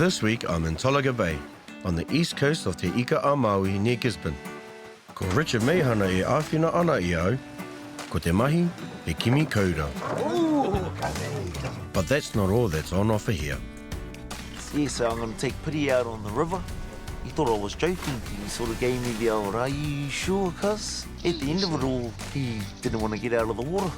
This week I'm in Tolaga Bay, on the east coast of Te Ika a Maui near Gisborne. Ko Richard Meihana e āwhina ana I au, ko te mahi e kimi kaura. But that's not all that's on offer here. Yeah, so I'm going to take Piri out on the river. He thought I was joking. He sort of gave me the old, are you sure, cuz? At the end of it all, he didn't want to get out of the water.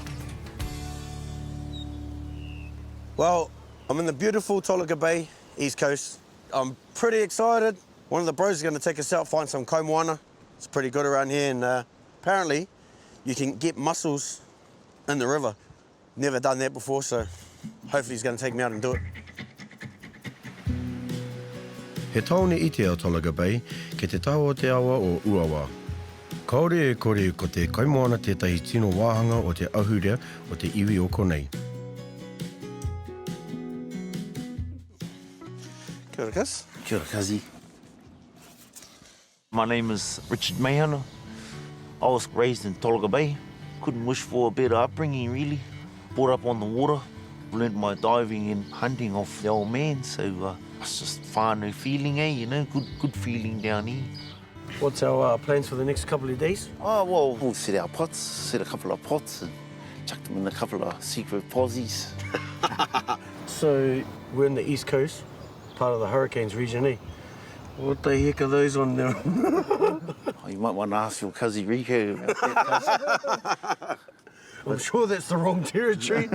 Well, I'm in the beautiful Tolaga Bay, east coast. I'm pretty excited. One of the bros is going to take us out, find some kaimoana. It's pretty good around here, and apparently you can get mussels in the river. Never done that before, so hopefully he's going to take me out and do it. He taone ite o Tolaga Bay, ke te taho o te awa o Uawa. Kaore e kore ko te kaimoana tētahi tino wāhanga o te ahurea o te iwi o konei. Kia ora, cuz. Kia ora, cuzzy. My name is Richard Meihana. I was raised in Tolaga Bay. Couldn't wish for a better upbringing, really. Brought up on the water. Learned my diving and hunting off the old man, so it's just whānau feeling, you know, good feeling down here. What's our plans for the next couple of days? Oh, well, we'll set our pots, set a couple of pots and chuck them in a couple of secret posies. So, we're in the east coast, part of the Hurricanes region, eh? What the heck are those on there? Oh, you might want to ask your cousin Rico about that, I'm sure that's the wrong territory.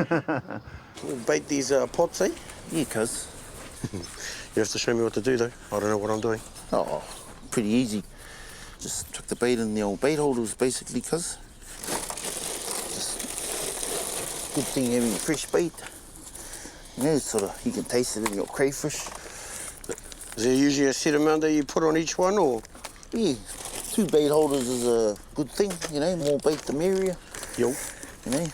We'll bait these pots, eh? Yeah, cuz. You have to show me what to do, though. I don't know what I'm doing. Oh, pretty easy. Just chuck the bait in the old bait holders, basically, cuz. Just good thing having fresh bait. You know, sort of, you can taste it in your crayfish. Is there usually a set amount that you put on each one, or? Yeah, 2 bait holders is a good thing, you know, more bait the merrier. Yo. You know?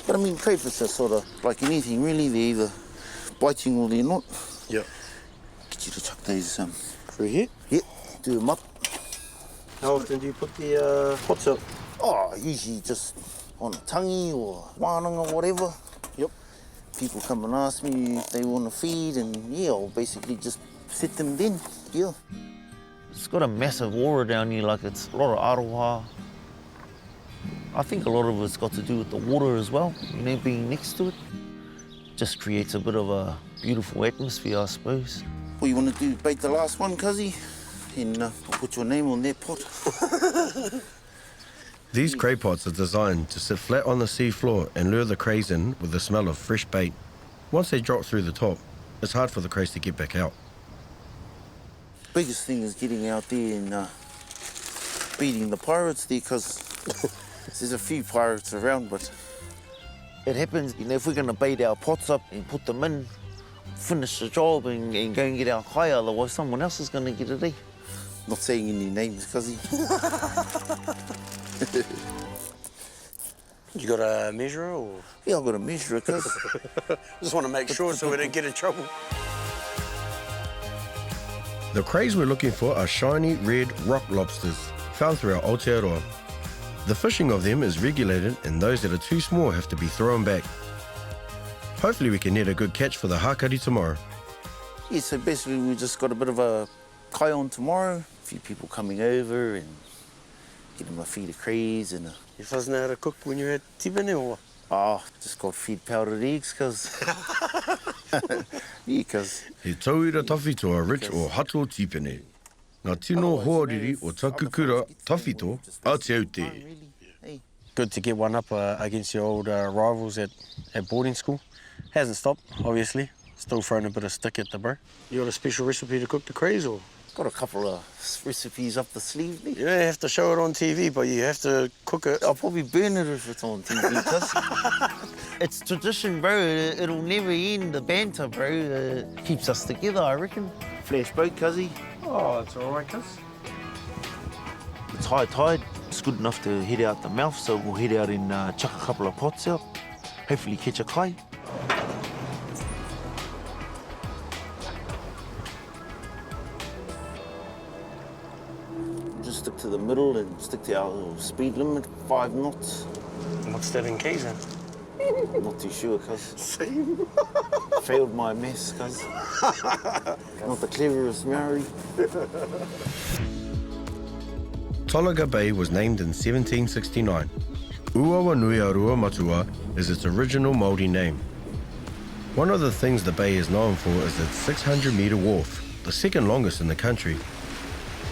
But I mean, crayfish are sort of like anything, really. They're either biting or they're not. Yep. Get you to chuck those through here? Yep, do them up. How often do you put the pots up? Oh, usually just on a tangi or wānanga or whatever. Yep. People come and ask me if they want to feed, and yeah, I'll basically just set them then, yeah. It's got a massive aura down here, like it's a lot of aroha. I think a lot of it's got to do with the water as well, you know, being next to it. Just creates a bit of a beautiful atmosphere, I suppose. What you want to do, bait the last one, cuzzy? And I'll put your name on that pot. These cray pots are designed to sit flat on the sea floor and lure the crays in with the smell of fresh bait. Once they drop through the top, it's hard for the crays to get back out. Biggest thing is getting out there and beating the pirates there, because there's a few pirates around, but it happens, you know, if we're going to bait our pots up and put them in, finish the job and go and get our kai, otherwise someone else is going to get it, eh? Not saying any names, cuzzy. You got a measurer, or? Yeah, I've got a measurer, cuz. Just want to make sure so we don't get in trouble. The crays we're looking for are shiny red rock lobsters, found throughout Aotearoa. The fishing of them is regulated, and those that are too small have to be thrown back. Hopefully we can net a good catch for the hakari tomorrow. Yeah, so basically we just got a bit of a kai on tomorrow. A few people coming over and get them a feed of crays and You fuzz know how to cook when you're at Tibene, or? oh, just got feed powdered eggs, cuz. Yeah, cuz. He tauira tawhitoa Rich o Hato Tipene. Ngā tino hoariri o Takukura Tawhito a te aute. Good to get one up against your old rivals at boarding school. Hasn't stopped, obviously. Still throwing a bit of stick at the bro. You got a special recipe to cook the crays, or? Got a couple of recipes up the sleeve there. You don't have to show it on TV, but you have to cook it. I'll probably burn it if it's on TV, cuz. It's tradition, bro. It'll never end, the banter, bro. It keeps us together, I reckon. Flash boat, cuzzy. Oh, that's all right, cuz. It's high tide. It's good enough to head out the mouth, so we'll head out and chuck a couple of pots out. Hopefully catch a kai. Just stick to the middle and stick to our speed limit, 5 knots. What's that in K's then? Not too sure, cuz. Same. failed my mess, cuz. Not the cleverest Maori. Tolaga Bay was named in 1769. Uawa Nui a Rua Matua is its original Māori name. One of the things the bay is known for is its 600-metre wharf, the second longest in the country.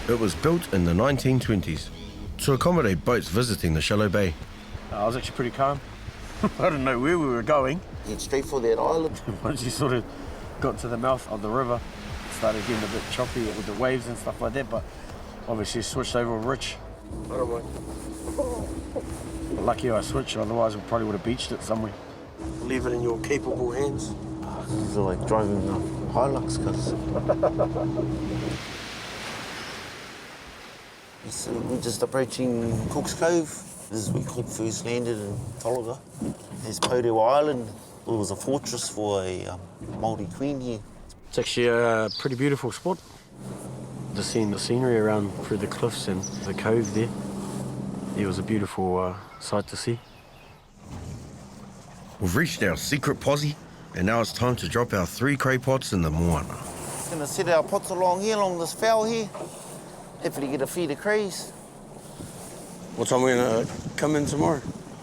It was built in the 1920s to accommodate boats visiting the shallow bay. I was actually pretty calm. I didn't know where we were going. Head straight for that island. Once you sort of got to the mouth of the river, it started getting a bit choppy with the waves and stuff like that, but obviously switched over Rich. I don't mind. But lucky I switched, otherwise we probably would have beached it somewhere. Leave it in your capable hands. It's like driving a Hilux, cuz. So we're just approaching Cook's Cove. This is where Cook first landed in Tolaga. There's Pourewa Island. It was a fortress for a Māori queen here. It's actually a pretty beautiful spot. Just seeing the scenery around through the cliffs and the cove there. It was a beautiful sight to see. We've reached our secret posse, and now it's time to drop our 3 cray pots in the moana. We're gonna set our pots along here, along this fell here. Hopefully get a feed of crays. What time are we gonna come in tomorrow?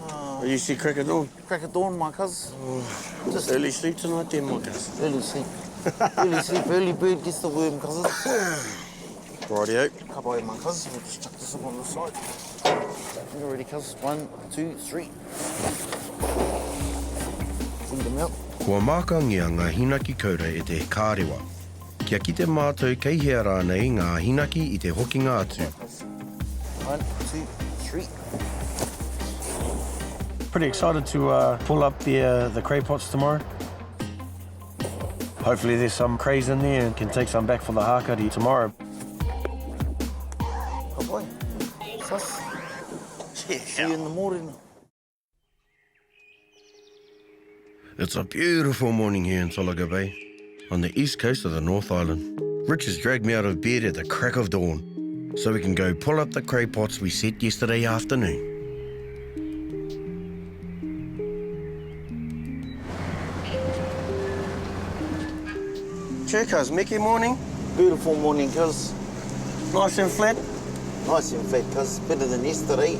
Are you see crack of dawn? Crack of dawn, my cuz. Just Early sleep tonight then, my cuz. early sleep. Early sleep, early bird gets the worm, cousins. Rightio. Kapai, my cuz. We'll just chuck this up on the side. You ready, cuz? 1, 2, 3. Feed them out. Kua mākangia ngā hinaki kaura e te kārewa. Kia kite mātou keihea rānei ngā hinaki I te hokinga atu. 1, 2, 3. Pretty excited to pull up the cray pots tomorrow. Hopefully there's some crays in there and can take some back for the hakari tomorrow. Kapai. Sus. See you in the morning. It's a beautiful morning here in Tolaga Bay, on the east coast of the North Island. Rich has dragged me out of bed at the crack of dawn, so we can go pull up the cray pots we set yesterday afternoon. Check us, Mickey morning. Beautiful morning, cuz. Nice and flat. Nice and flat, cuz. Better than yesterday.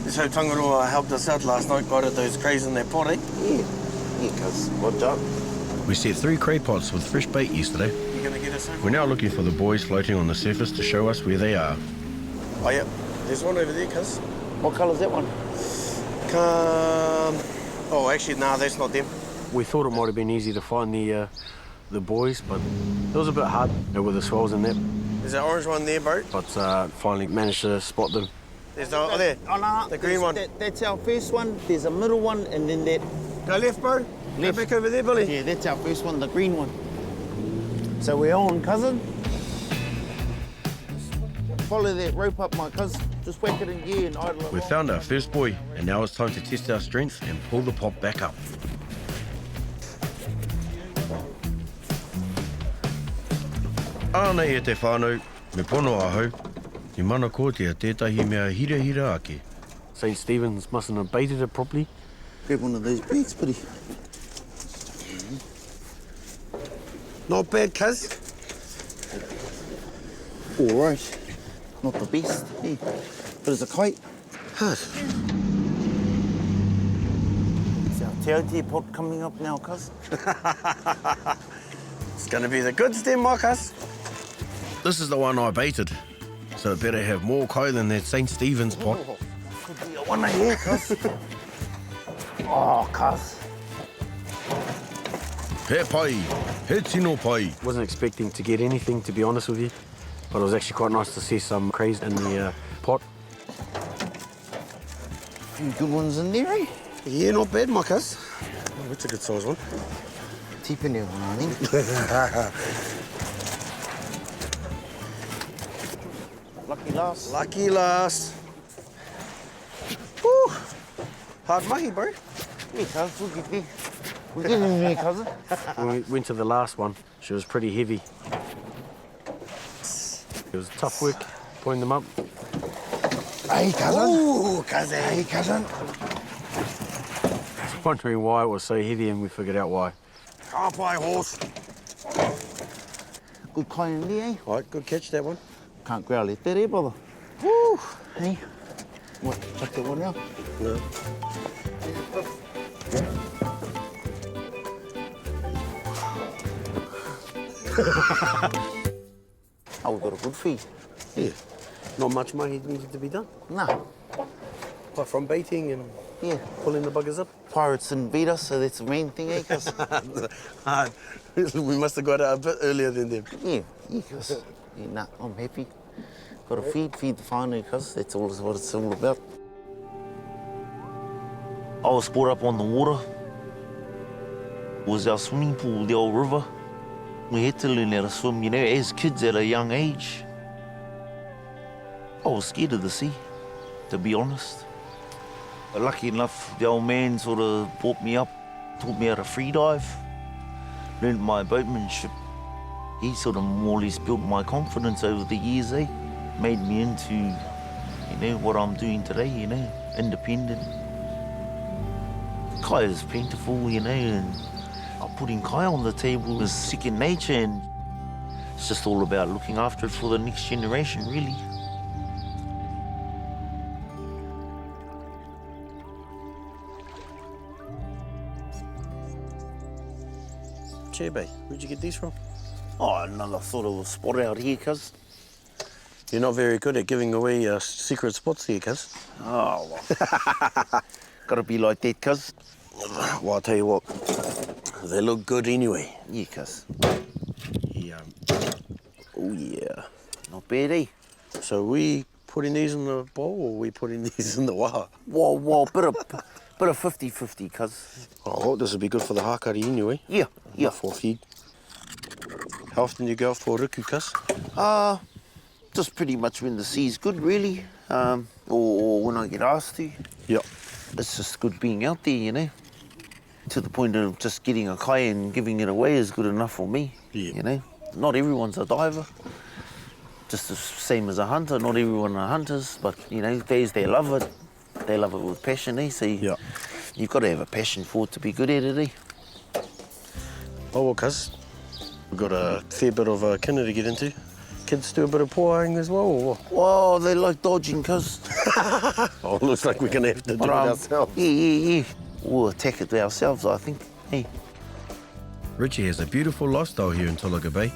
So Tangaroa helped us out last night, got those crays in their pot, eh? Yeah. Yeah, cuz. Good job. We set 3 cray pots with fresh bait yesterday. You gonna get us over? We're now looking for the boys floating on the surface to show us where they are. Oh, yeah. There's one over there, cuz. What colour's that one? Oh, actually, nah, that's not them. We thought it might have been easy to find the boys, but it was a bit hard with the swells in there. There's that orange one there, bro. But finally managed to spot them. There's the, oh, there. Oh, no. The green one. That's our first one. There's a middle one, and then that. Go left, bro. Left. Go back over there, Billy. Yeah, that's our first one, the green one. So we're on, cousin. Follow that rope up, my cousin. Just whack it in gear and idle it. We found our first boy, and now it's time to test our strength and pull the pot back up. Ānei e te whānau, me pono ahau, I mana kōtia tētahi mea hira ake. St. Stephen's mustn't have baited it properly. Grab one of those bags, buddy. Not bad, cuz. All right. Not the best, hey. But it's a kite. Hard. It's our te aute pot coming up now, cuz. It's gonna be the goods then, my cuz. This is the one I baited, so it better have more kai than that St. Stephen's pot. Oh, could be a one here, cuz. Oh, cuz. He pai, he tino pai. Wasn't expecting to get anything, to be honest with you, but it was actually quite nice to see some crays in the pot. A few good ones in there, eh? Yeah, not bad, my cuz. Oh, that's a good size one. Tipene one, I think. Lucky last. Lucky last. Woo! Hard mahi, bro. Yeah, cuz, we'll get there. We're getting there, cousin. When we went to the last one, she was pretty heavy. It was tough work pulling them up. Hey, cousin. Ooh, cousin. Hey, cousin. I was wondering why it was so heavy, and we figured out why. Kāpai horse. Good kai in there, eh? All right, good catch, that one. Can't growl it there, eh, brother? Woo! Hey? What, chuck that one out? No. Oh, we've got a good feed. Yeah. Not much mahi needed to be done. Nah, Apart from baiting and yeah. pulling the buggers up. Pirates didn't beat us, so that's the main thing, eh? 'Cause We must have got out a bit earlier than them. yeah, cause yeah, nah, I'm happy. Got to feed the whānau, cuz that's all what it's all about. I was brought up on the water. It was our swimming pool, the old river. We had to learn how to swim, you know, as kids at a young age. I was scared of the sea, to be honest. But lucky enough, the old man sort of brought me up, taught me how to free dive, learned my boatmanship. He sort of more or less built my confidence over the years, eh? Made me into, you know, what I'm doing today, you know, independent. Kai is plentiful, you know, and putting kai on the table is second nature, and it's just all about looking after it for the next generation, really. Chebe, where'd you get these from? Oh, another sort of spot out here, cuz. You're not very good at giving away secret spots here, cuz. Oh, well. Gotta be like that, cuz. Well, I'll tell you what, they look good anyway. Yeah, cuz. Yeah. Oh, yeah. Not bad, eh? So we putting these in the bowl or we putting these in the waha? Well, bit of 50-50, cuz. Oh, this will be good for the hakari anyway. Yeah. For feed. How often do you go out for riku, cuz? Just pretty much when the sea's good, really. Or when I get asked to. Yep. It's just good being out there, you know. To the point of just getting a kai and giving it away is good enough for me, you know. Not everyone's a diver. Just the same as a hunter. Not everyone are hunters, but, you know, they love it. They love it with passion, eh? So you've got to have a passion for it to be good at it, eh? Oh, well, cuz, we've got a fair bit of kina to get into. Kids do a bit of poaing as well, or what? Well, they like dodging, cuz. Oh, looks like we're going to have to do it ourselves. Yeah. We'll attack it ourselves, I think. Hey. Richie has a beautiful lifestyle here in Tolaga Bay,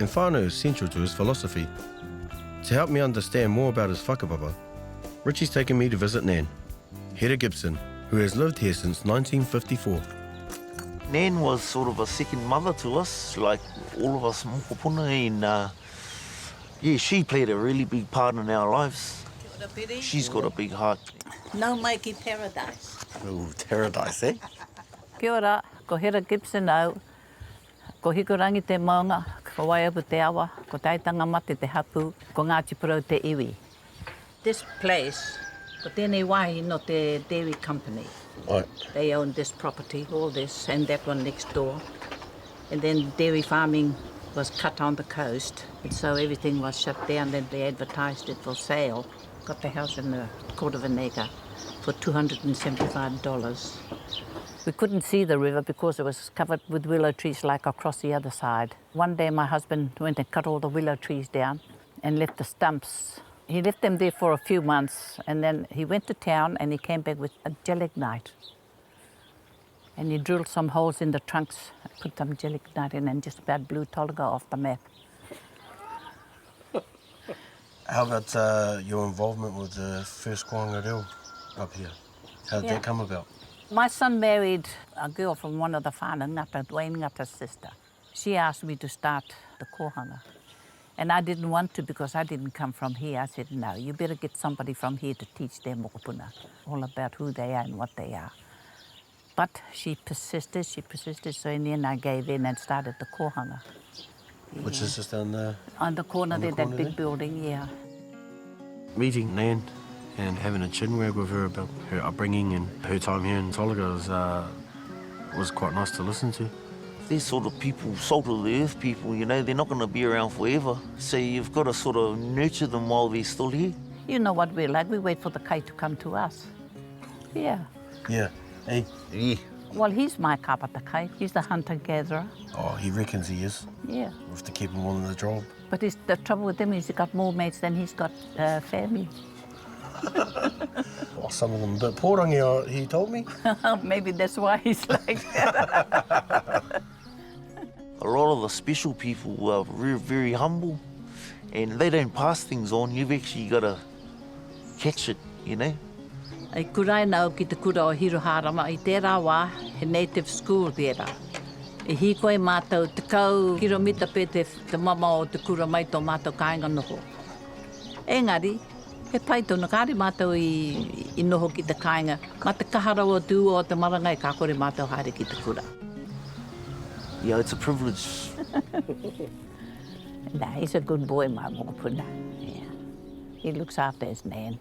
and whānau is central to his philosophy. To help me understand more about his whakapapa, Richie's taken me to visit Nan, Hedda Gibson, who has lived here since 1954. Nan was sort of a second mother to us, like all of us mokopuna, and she played a really big part in our lives. She's got a big heart. No maiki paradise. Oh, paradise, eh? Kia ora, ko Hedda Gibson au. Ko hikorangi te maunga, ko waiapu te awa, ko taitanga mate te hapu, ko Ngāti Porou te iwi. This place, ko tēnei wāhi no te dairy company. Right. They own this property, all this, and that one next door. And then dairy farming was cut on the coast, and so everything was shut down, and they advertised it for sale. Got the house in the Court of Anega for $275. We couldn't see the river because it was covered with willow trees like across the other side. One day my husband went and cut all the willow trees down and left the stumps. He left them there for a few months, and then he went to town and he came back with a gelignite. And he drilled some holes in the trunks, put some gelignite in, and just about blew Tolaga off the map. How about your involvement with the first Koanga Reo up here? How did that come about? My son married a girl from one of the whānau, Ngata, Dwayne Ngata's sister. She asked me to start the kohanga. And I didn't want to because I didn't come from here. I said, no, you better get somebody from here to teach them mokopuna, all about who they are and what they are. But she persisted, so in the end I gave in and started the kohanga. Which is just down there? On the corner On the there, corner that big there? building, yeah. Meeting Nan and having a chinwag with her about her upbringing and her time here in Tolaga was quite nice to listen to. These sort of people, salt of the earth people, you know, they're not going to be around forever. So you've got to sort of nurture them while they're still here. You know what we're like, we wait for the kai to come to us. Yeah. Yeah. Hey, Yeah. Well, he's my kapata. He's the hunter-gatherer. Oh, he reckons he is. Yeah. We have to keep him on the job. But the trouble with him is he's got more mates than he's got family. Oh, some of them a bit pōrangi, he told me. Maybe that's why he's like that. A lot of the special people are very, very humble, and they don't pass things on. You've actually got to catch it, you know. Ai kurai nau ki te kura o Hiroharama I tērā wā, he native school tērā. E hi koe mātou te kau kiromita pē te mama o te kura mai tō mātou kāinga noho. Engari, he pai tōna kāre mātou I noho ki te kāinga, ma te kaharau o tū o te marangai ka kore mātou haere ki te kura. Yeah, it's a privilege. Nah, he's a good boy, my mokopuna. Yeah. He looks after his nan.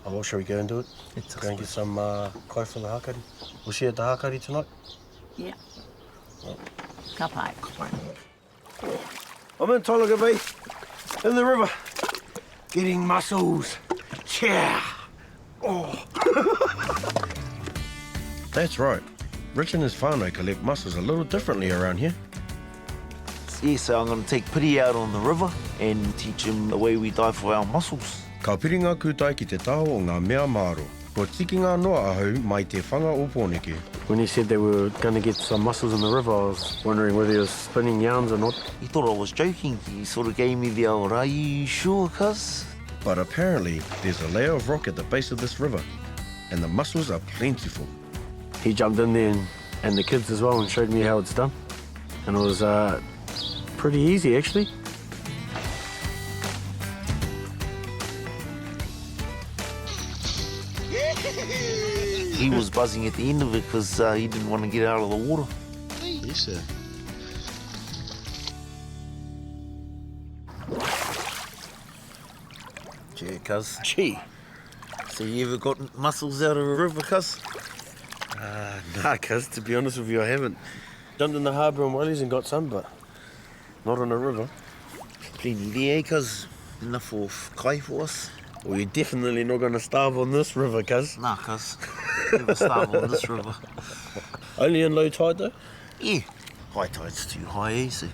Oh, well, shall we go and do it? It's Go and get some kai for the hakari. We'll share at the hakari tonight. Yeah. Ka pai. I'm in Tolaga Bay, in the river, getting mussels. Yeah. Oh. That's right. Rich and his whānau collect mussels a little differently around here. Yeah, so I'm going to take Piri out on the river and teach him the way we dive for our mussels. Ka piri ngā kūtai ki te taho o ngā mea māro. Ko tiki ngā noa ahau mai te whanga o Pōneke. When he said they were going to get some mussels in the river, I was wondering whether he was spinning yarns or not. He thought I was joking. He sort of gave me the old, "Are you sure, cuz?" But apparently, there's a layer of rock at the base of this river, and the mussels are plentiful. He jumped in there and the kids as well and showed me how it's done. And it was pretty easy, actually. He was buzzing at the end of it because he didn't want to get out of the water. Yes, sir. Gee, cuz. Gee. So you ever got mussels out of a river, cuz? Nah, cuz, to be honest with you, I haven't. Jumped in the harbour in Wellies and got some, but not in a river. Plenty there, cuz. Enough for kai for us. Well, you're definitely not going to starve on this river, cuz. Nah, cuz. Never starve on this river. Only in low tide, though? Yeah. High tide's too high, eh? So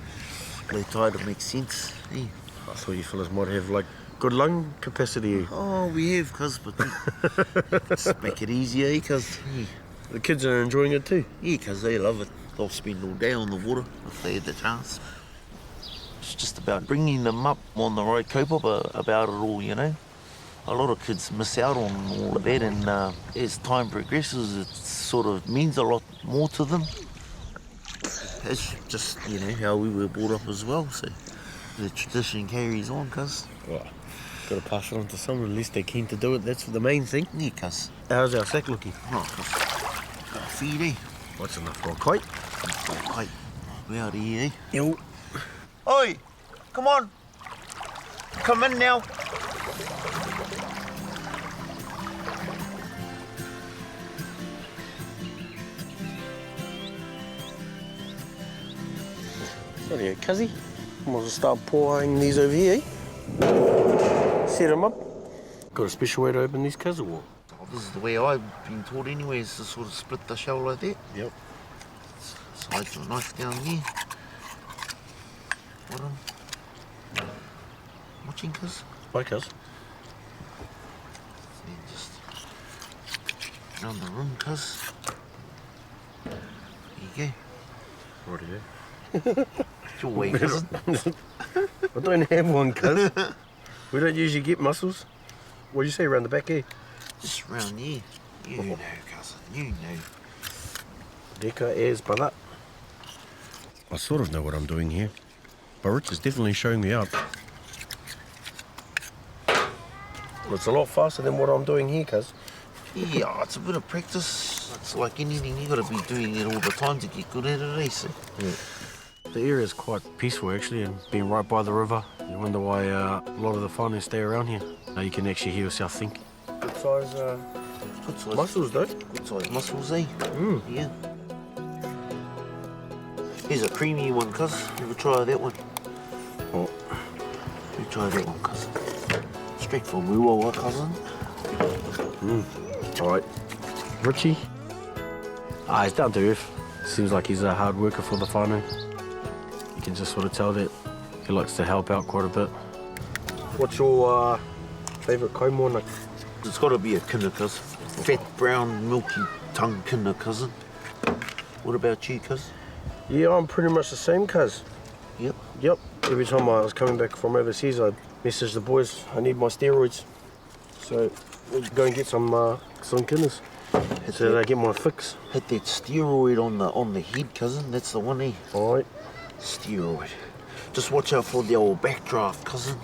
low tide will make sense, eh? I thought you fellas might have, like, good lung capacity. Oh, we have, cuz, but just make it easier, eh, cuz? Yeah. The kids are enjoying it too. Yeah, cuz they love it. They'll spend all day on the water if they had the chance. It's just about bringing them up on the right kaupapa about it all, you know? A lot of kids miss out on all of that, and as time progresses, it sort of means a lot more to them. It's just, you know, how we were brought up as well, so the tradition carries on, cuz. Well, got to pass it on to someone, at least they're keen to do it, that's the main thing. Yeah, cuz. How's our sack looking? Oh, cuz. Got a feed, eh? What's enough for a kite? Hey, we out here, eh? Yo. Oi! Come on! Come in now! Righty, cuzzy. We'll start pouring these over here, eh? Set them up. Got a special way to open these, cuz, or what? Oh, this is the way I've been taught anyway, is to sort of split the shell like that. Yep. Slide your knife down here. What watching, cuz? Bye, cuz. Then just around the room, cuz. There you go. Righty, eh? It's your way, cousin. I don't have one, cuz. We don't usually get mussels. What do you say, around the back here? Just round here. You know, cousin, you know. Deka is brother. I sort of know what I'm doing here, but Rich is definitely showing me up. Well, it's a lot faster than what I'm doing here, cuz. Yeah, it's a bit of practice. It's like anything, you got to be doing it all the time to get good at it, eh? So. Yeah. The area is quite peaceful, actually, and being right by the river, you wonder why a lot of the whānau stay around here. Now you can actually hear yourself think. Good size Good size. mussels, though. Good size mussels, eh? Mm. Yeah. Here's a creamy one, cuz. Never try that one. Oh. You try that one, cousin. Straight from Muwawa, cousin. Mm. All right. Richie, He's down to earth. Seems like he's a hard worker for the whānau. You can just sort of tell that he likes to help out quite a bit. What's your favourite kaimoana? It's got to be a kina, cuz. Fat, brown, milky tongue kina, cousin. What about you, cuz? Yeah, I'm pretty much the same, cuz. Yep. Yep. Every time I was coming back from overseas, I'd message the boys, I need my steroids. So we'd go and get some kinas. So they get my fix. Hit that steroid on the head, cousin. That's the one, eh? All right. Steroid. Just watch out for the old backdraft, cousin.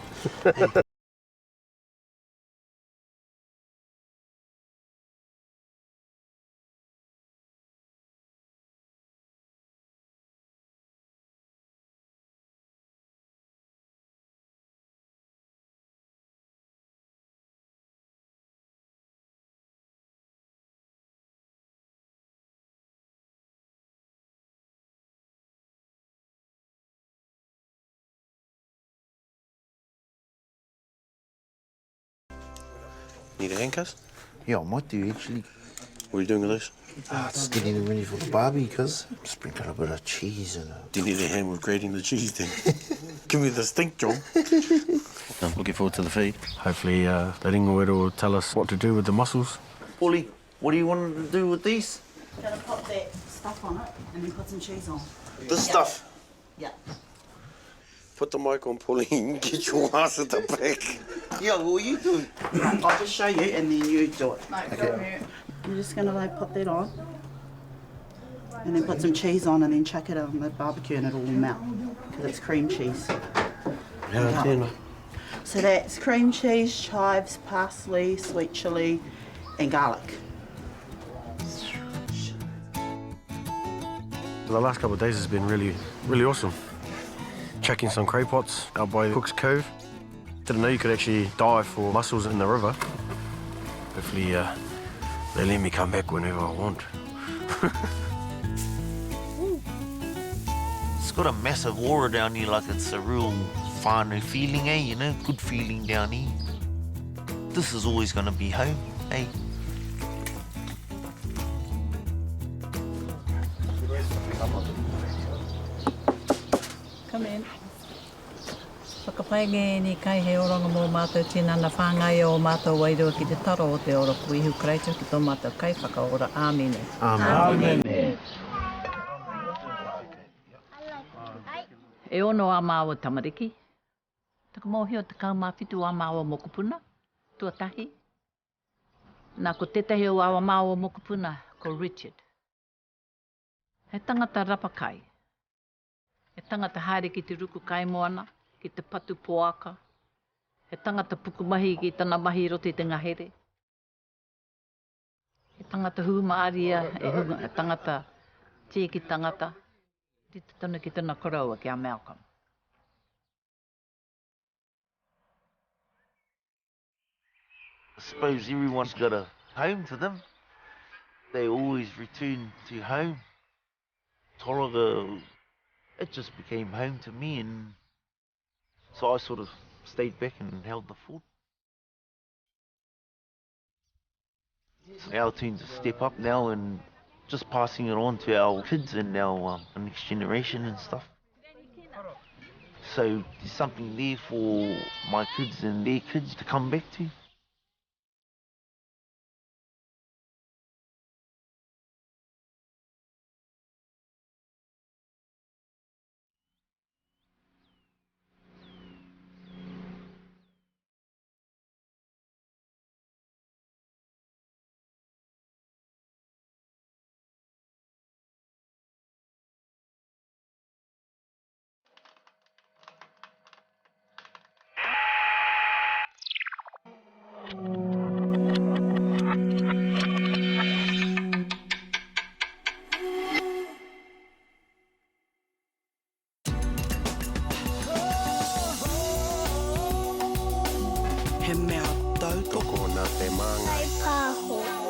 Need a hand, cuz? Yeah, I might do, actually. What are you doing with this? Just getting them ready for the barbie, cuz. Sprinkle a bit of cheese in it. Do you need a hand with grating the cheese then? Give me the stink, John. I'm looking forward to the feed. Hopefully, the ringawera will tell us what to do with the mussels. Paulie, what do you want to do with these? Gotta pop that stuff on it and then put some cheese on. This stuff? Yeah. Put the mic on, Pauline. Get your ass at the back. Yeah, what are you doing? I'll just show you and then you do it. Okay. You're just gonna like put that on and then put some cheese on and then chuck it on the barbecue and it'll melt because it's cream cheese. So that's cream cheese, chives, parsley, sweet chilli and garlic. The last couple of days has been really awesome. Checking some cray pots out by Cook's Cove. Didn't know you could actually dive for mussels in the river. Hopefully they let me come back whenever I want. It's got a massive aura down here, like it's a real whānau feeling, eh? You know, good feeling down here. This is always going to be home, eh? Come in. Whakapaenge ni kai he oranga mō mātou tinana whāngai o mātou wairua ki te taro o te ora puihu kreito ki tō mātou kai whakaora. Āmene. Amen. E ono a māua tamariki. Taka mōhio te kaumāwhitu a māua mokupuna. Tuatahi. Nā ko tetahi o awa māua mokupuna ko Richard. He tangata rapakai. He tangata haere ki te ruku kaimoana, ki te patu poaka. He tangata pukumahi ki tana mahi roti te ngahere. He tangata humaaria, he tangata tiki tangata. Te tana ki tana koraua ki a Malcolm. I suppose everyone's got a home to them. They always return to home. Tolaga, it just became home to me, and so I sort of stayed back and held the fort. It's our turn to step up now and just passing it on to our kids and our next generation and stuff. So there's something there for my kids and their kids to come back to. He mea tau toko nā te māngai.